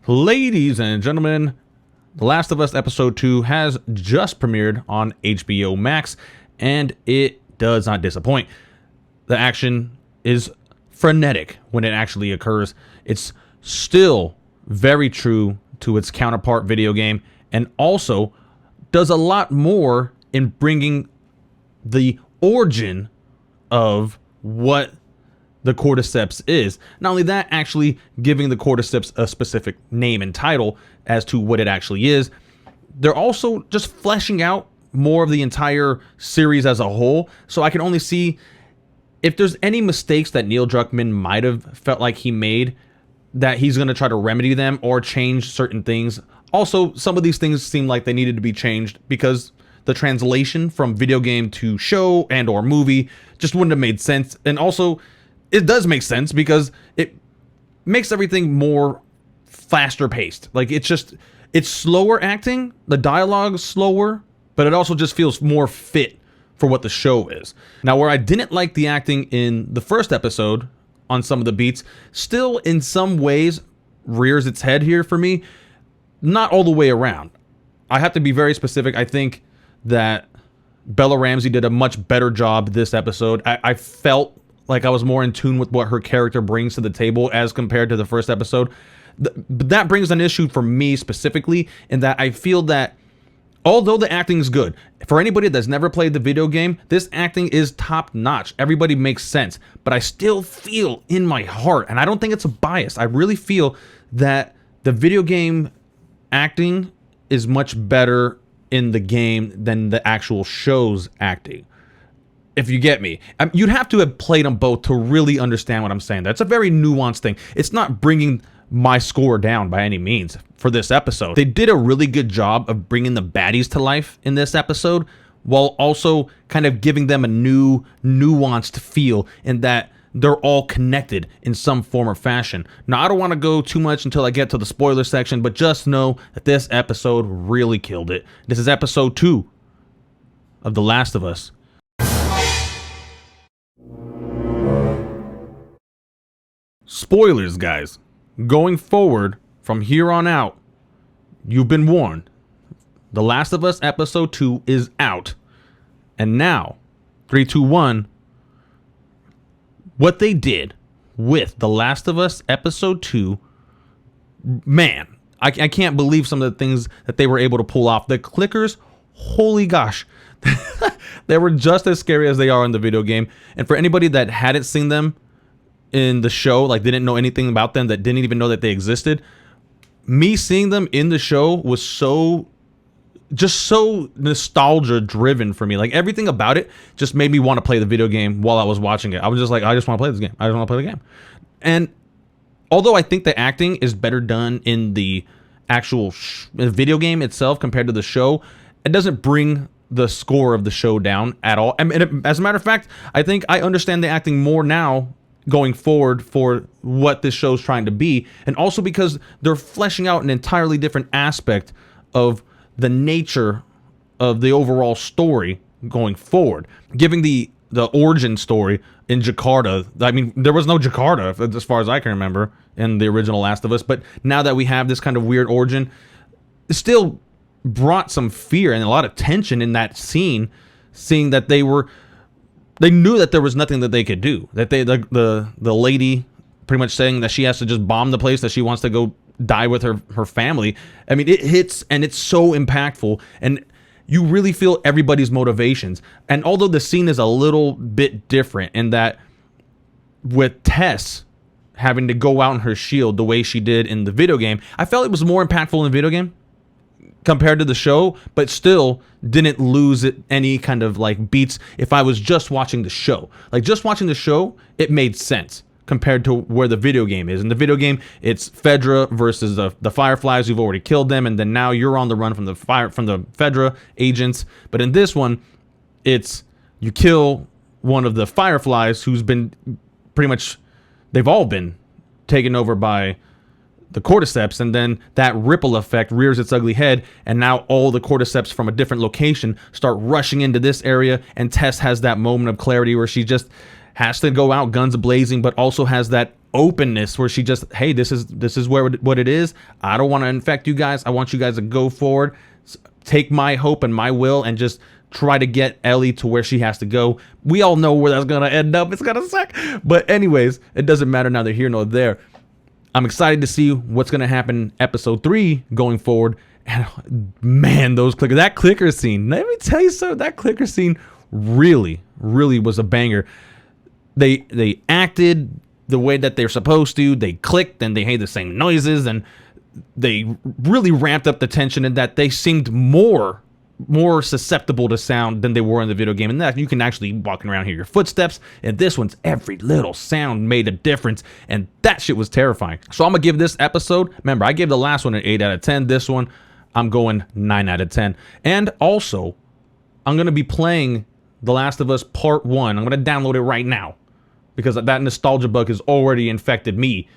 Ladies and gentlemen, The Last of Us Episode 2 has just premiered on HBO Max, and it does not disappoint. The action is frenetic when it actually occurs. It's still very true to its counterpart video game, and also does a lot more in bringing the origin of what the cordyceps is. Not only that, actually giving the cordyceps a specific name and title as to what it actually is. They're also just fleshing out more of the entire series as a whole, so I can only see if there's any mistakes that Neil Druckmann might have felt like he made, that he's going to try to remedy them or change certain things. Also, some of these things seem like they needed to be changed because the translation from video game to show and or movie just wouldn't have made sense. And also, it does make sense because it makes everything more faster paced. Like, it's slower acting, the dialogue's slower, but it also just feels more fit for what the show is. Now, where I didn't like the acting in the first episode on some of the beats, still in some ways rears its head here for me. Not all the way around. I have to be very specific. I think that Bella Ramsey did a much better job this episode. I felt like I was more in tune with what her character brings to the table as compared to the first episode. But that brings an issue for me specifically, in that I feel that although the acting is good, for anybody that's never played the video game, this acting is top notch. Everybody makes sense, but I still feel in my heart, and I don't think it's a bias, I really feel that the video game acting is much better in the game than the actual show's acting. If you get me, you'd have to have played them both to really understand what I'm saying. That's a very nuanced thing. It's not bringing my score down by any means for this episode. They did a really good job of bringing the baddies to life in this episode, while also kind of giving them a new nuanced feel in that they're all connected in some form or fashion. Now, I don't want to go too much until I get to the spoiler section, but just know that this episode really killed it. This is episode 2 of The Last of Us. Spoilers, guys. Going forward, from here on out, you've been warned. The Last of Us Episode 2 is out. And now, 3, 2, 1, what they did with The Last of Us Episode 2, man, I can't believe some of the things that they were able to pull off. The clickers, holy gosh, they were just as scary as they are in the video game. And for anybody that hadn't seen them in the show, like didn't know anything about them, that didn't even know that they existed, me seeing them in the show was so nostalgia driven for me. Like, everything about it just made me want to play the video game while I was watching it. I was just like, I just want to play this game. I just want to play the game. And although I think the acting is better done in the actual video game itself compared to the show, it doesn't bring the score of the show down at all. I mean, as a matter of fact, I think I understand the acting more now going forward for what this show's trying to be, and also because they're fleshing out an entirely different aspect of the nature of the overall story going forward, giving the origin story in Jakarta. I mean, there was no Jakarta as far as I can remember in the original Last of Us, but now that we have this kind of weird origin, it still brought some fear and a lot of tension in that scene, seeing that they knew that there was nothing that they could do, that the lady pretty much saying that she has to just bomb the place, that she wants to go die with her family. I mean, it hits, and it's so impactful, and you really feel everybody's motivations. And although the scene is a little bit different in that, with Tess having to go out in her shield the way she did in the video game, I felt it was more impactful in the video game compared to the show, but still didn't lose it any kind of like beats if I was just watching the show. Like, just watching the show, it made sense compared to where the video game is. In the video game, it's Fedra versus the Fireflies. You've already killed them, and then now you're on the run from the Fedra agents. But in this one, it's you kill one of the Fireflies who's been pretty much, they've all been taken over by the cordyceps, and then that ripple effect rears its ugly head, and now all the cordyceps from a different location start rushing into this area, and Tess has that moment of clarity where she just has to go out guns blazing, but also has that openness where she just, hey, this is what it is. I don't want to infect you guys. I want you guys to go forward, take my hope and my will, and just try to get Ellie to where she has to go. We all know where that's gonna end up. It's gonna suck. But anyways, it doesn't matter, neither here nor there. I'm excited to see what's gonna happen episode 3 going forward. And man, that clicker scene, let me tell you something, that clicker scene really was a banger. They acted the way that they're supposed to. They clicked and they made the same noises, and they really ramped up the tension, and that they seemed more susceptible to sound than they were in the video game. And that you can actually walking around hear your footsteps, and this one's every little sound made a difference, and that shit was terrifying. So I'm gonna give this episode, remember I gave the last one an 8 out of 10. This one I'm going 9 out of 10. And also I'm gonna be playing The Last of Us Part 1. I'm gonna download it right now because that nostalgia bug has already infected me.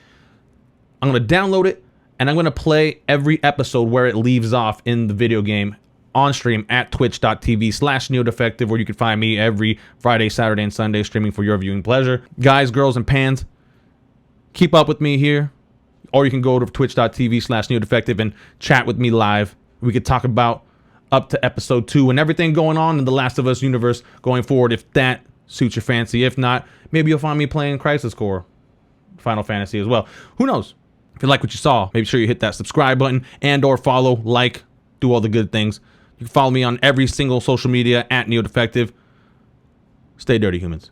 I'm gonna download it, and I'm gonna play every episode where it leaves off in the video game on stream at twitch.tv/neoDefective, where you can find me every Friday, Saturday, and Sunday streaming for your viewing pleasure. Guys, girls, and pans, keep up with me here, or you can go to twitch.tv/neoDefective and chat with me live. We could talk about up to episode 2 and everything going on in the Last of Us universe going forward, if that suits your fancy. If not, maybe you'll find me playing Crisis Core, Final Fantasy as well. Who knows? If you like what you saw, make sure you hit that subscribe button and or follow, like, do all the good things. You can follow me on every single social media at neoDefective. Stay dirty, humans.